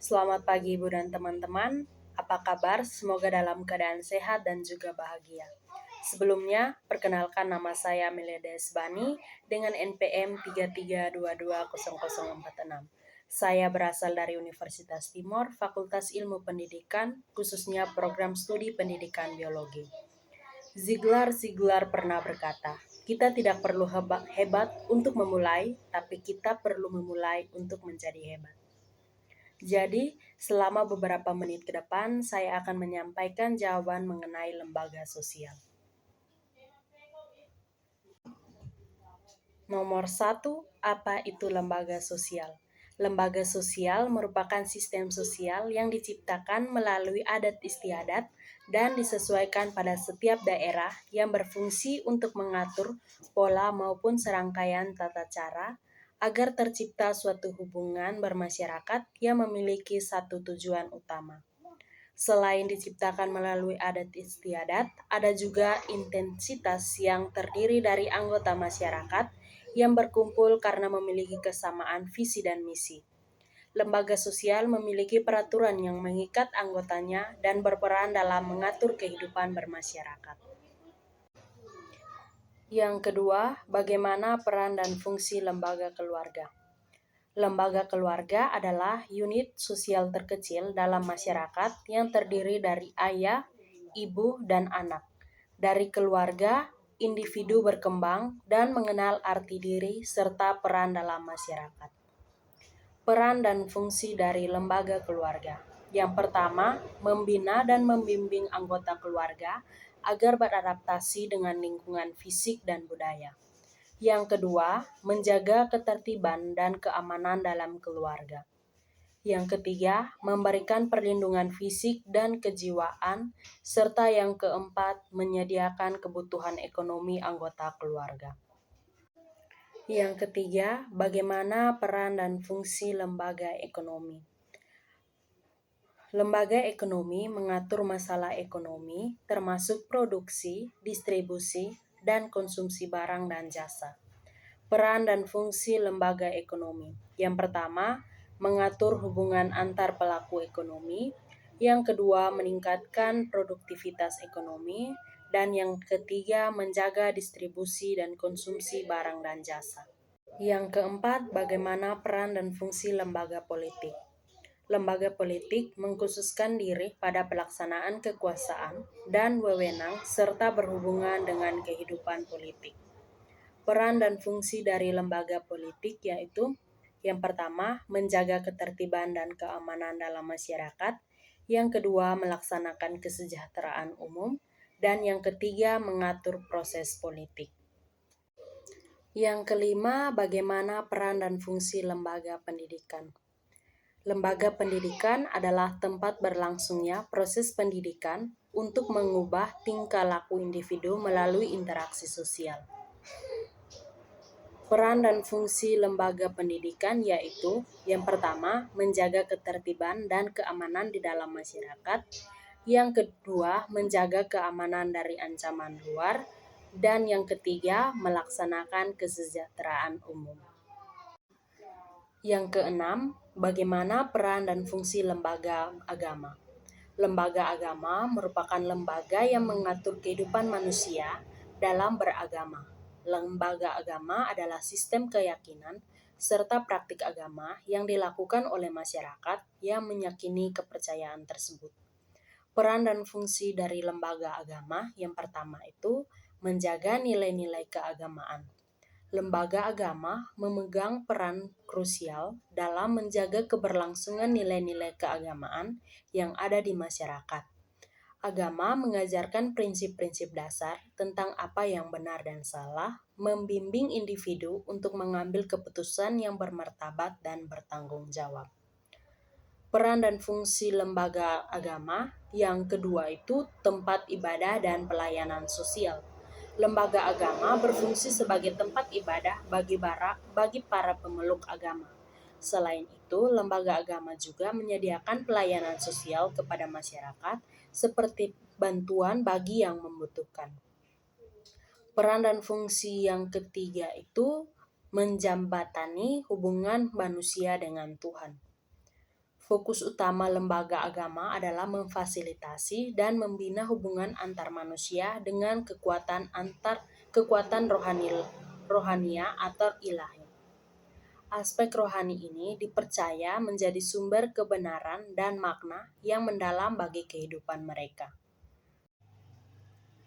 Selamat pagi Ibu dan teman-teman. Apa kabar? Semoga dalam keadaan sehat dan juga bahagia. Sebelumnya, perkenalkan nama saya Amelia Desbani dengan NPM 33220046. Saya berasal dari Universitas Timur, Fakultas Ilmu Pendidikan, khususnya program studi pendidikan biologi. Ziglar pernah berkata, kita tidak perlu hebat untuk memulai, tapi kita perlu memulai untuk menjadi hebat. Jadi, selama beberapa menit ke depan, saya akan menyampaikan jawaban mengenai lembaga sosial. Nomor 1, apa itu lembaga sosial? Lembaga sosial merupakan sistem sosial yang diciptakan melalui adat istiadat dan disesuaikan pada setiap daerah yang berfungsi untuk mengatur pola maupun serangkaian tata cara agar tercipta suatu hubungan bermasyarakat yang memiliki satu tujuan utama. Selain diciptakan melalui adat istiadat, ada juga intensitas yang terdiri dari anggota masyarakat yang berkumpul karena memiliki kesamaan visi dan misi. Lembaga sosial memiliki peraturan yang mengikat anggotanya dan berperan dalam mengatur kehidupan bermasyarakat. Yang kedua, bagaimana peran dan fungsi lembaga keluarga? Lembaga keluarga adalah unit sosial terkecil dalam masyarakat yang terdiri dari ayah, ibu, dan anak. Dari keluarga, individu berkembang dan mengenal arti diri serta peran dalam masyarakat. Peran dan fungsi dari lembaga keluarga. Yang pertama, membina dan membimbing anggota keluarga agar beradaptasi dengan lingkungan fisik dan budaya. Yang kedua, menjaga ketertiban dan keamanan dalam keluarga. Yang ketiga, memberikan perlindungan fisik dan kejiwaan, serta yang keempat, menyediakan kebutuhan ekonomi anggota keluarga. Yang ketiga, bagaimana peran dan fungsi lembaga ekonomi? Lembaga ekonomi mengatur masalah ekonomi, termasuk produksi, distribusi, dan konsumsi barang dan jasa. Peran dan fungsi lembaga ekonomi. Yang pertama, mengatur hubungan antar pelaku ekonomi. Yang kedua, meningkatkan produktivitas ekonomi. Dan yang ketiga, menjaga distribusi dan konsumsi barang dan jasa. Yang keempat, bagaimana peran dan fungsi lembaga politik. Lembaga politik mengkhususkan diri pada pelaksanaan kekuasaan dan wewenang serta berhubungan dengan kehidupan politik. Peran dan fungsi dari lembaga politik yaitu yang pertama, menjaga ketertiban dan keamanan dalam masyarakat. Yang kedua, melaksanakan kesejahteraan umum. Dan yang ketiga, mengatur proses politik. Yang kelima, bagaimana peran dan fungsi lembaga pendidikan. Lembaga pendidikan adalah tempat berlangsungnya proses pendidikan untuk mengubah tingkah laku individu melalui interaksi sosial. Peran dan fungsi lembaga pendidikan yaitu yang pertama, menjaga ketertiban dan keamanan di dalam masyarakat. Yang kedua, menjaga keamanan dari ancaman luar. Dan yang ketiga, melaksanakan kesejahteraan umum. Yang keenam, bagaimana peran dan fungsi lembaga agama. Lembaga agama merupakan lembaga yang mengatur kehidupan manusia dalam beragama. Lembaga agama adalah sistem keyakinan serta praktik agama yang dilakukan oleh masyarakat yang meyakini kepercayaan tersebut. Peran dan fungsi dari lembaga agama yang pertama itu menjaga nilai-nilai keagamaan. Lembaga agama memegang peran krusial dalam menjaga keberlangsungan nilai-nilai keagamaan yang ada di masyarakat. Agama mengajarkan prinsip-prinsip dasar tentang apa yang benar dan salah, membimbing individu untuk mengambil keputusan yang bermartabat dan bertanggung jawab. Peran dan fungsi lembaga agama yang kedua itu tempat ibadah dan pelayanan sosial. Lembaga agama berfungsi sebagai tempat ibadah bagi para pemeluk agama. Selain itu, lembaga agama juga menyediakan pelayanan sosial kepada masyarakat seperti bantuan bagi yang membutuhkan. Peran dan fungsi yang ketiga itu menjembatani hubungan manusia dengan Tuhan. Fokus utama lembaga agama adalah memfasilitasi dan membina hubungan antar manusia dengan kekuatan rohania atau ilahi. Aspek rohani ini dipercaya menjadi sumber kebenaran dan makna yang mendalam bagi kehidupan mereka.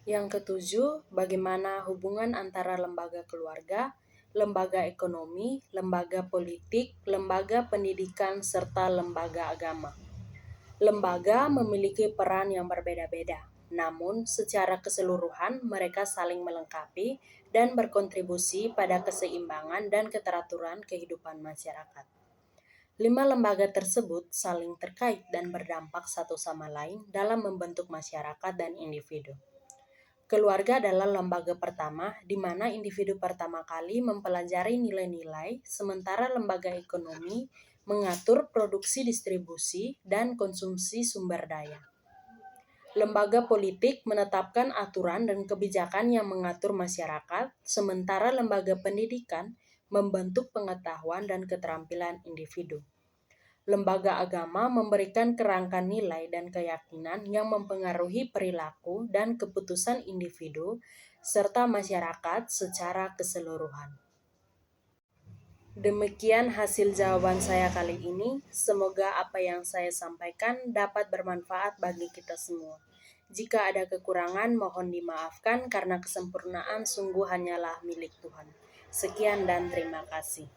Yang ketujuh, bagaimana hubungan antara lembaga keluarga, lembaga ekonomi, lembaga politik, lembaga pendidikan, serta lembaga agama. Lembaga memiliki peran yang berbeda-beda, namun secara keseluruhan mereka saling melengkapi dan berkontribusi pada keseimbangan dan keteraturan kehidupan masyarakat. 5 lembaga tersebut saling terkait dan berdampak satu sama lain dalam membentuk masyarakat dan individu. Keluarga adalah lembaga pertama di mana individu pertama kali mempelajari nilai-nilai, sementara lembaga ekonomi mengatur produksi, distribusi, dan konsumsi sumber daya. Lembaga politik menetapkan aturan dan kebijakan yang mengatur masyarakat, sementara lembaga pendidikan membentuk pengetahuan dan keterampilan individu. Lembaga agama memberikan kerangka nilai dan keyakinan yang mempengaruhi perilaku dan keputusan individu serta masyarakat secara keseluruhan. Demikian hasil jawaban saya kali ini. Semoga apa yang saya sampaikan dapat bermanfaat bagi kita semua. Jika ada kekurangan, mohon dimaafkan karena kesempurnaan sungguh hanyalah milik Tuhan. Sekian dan terima kasih.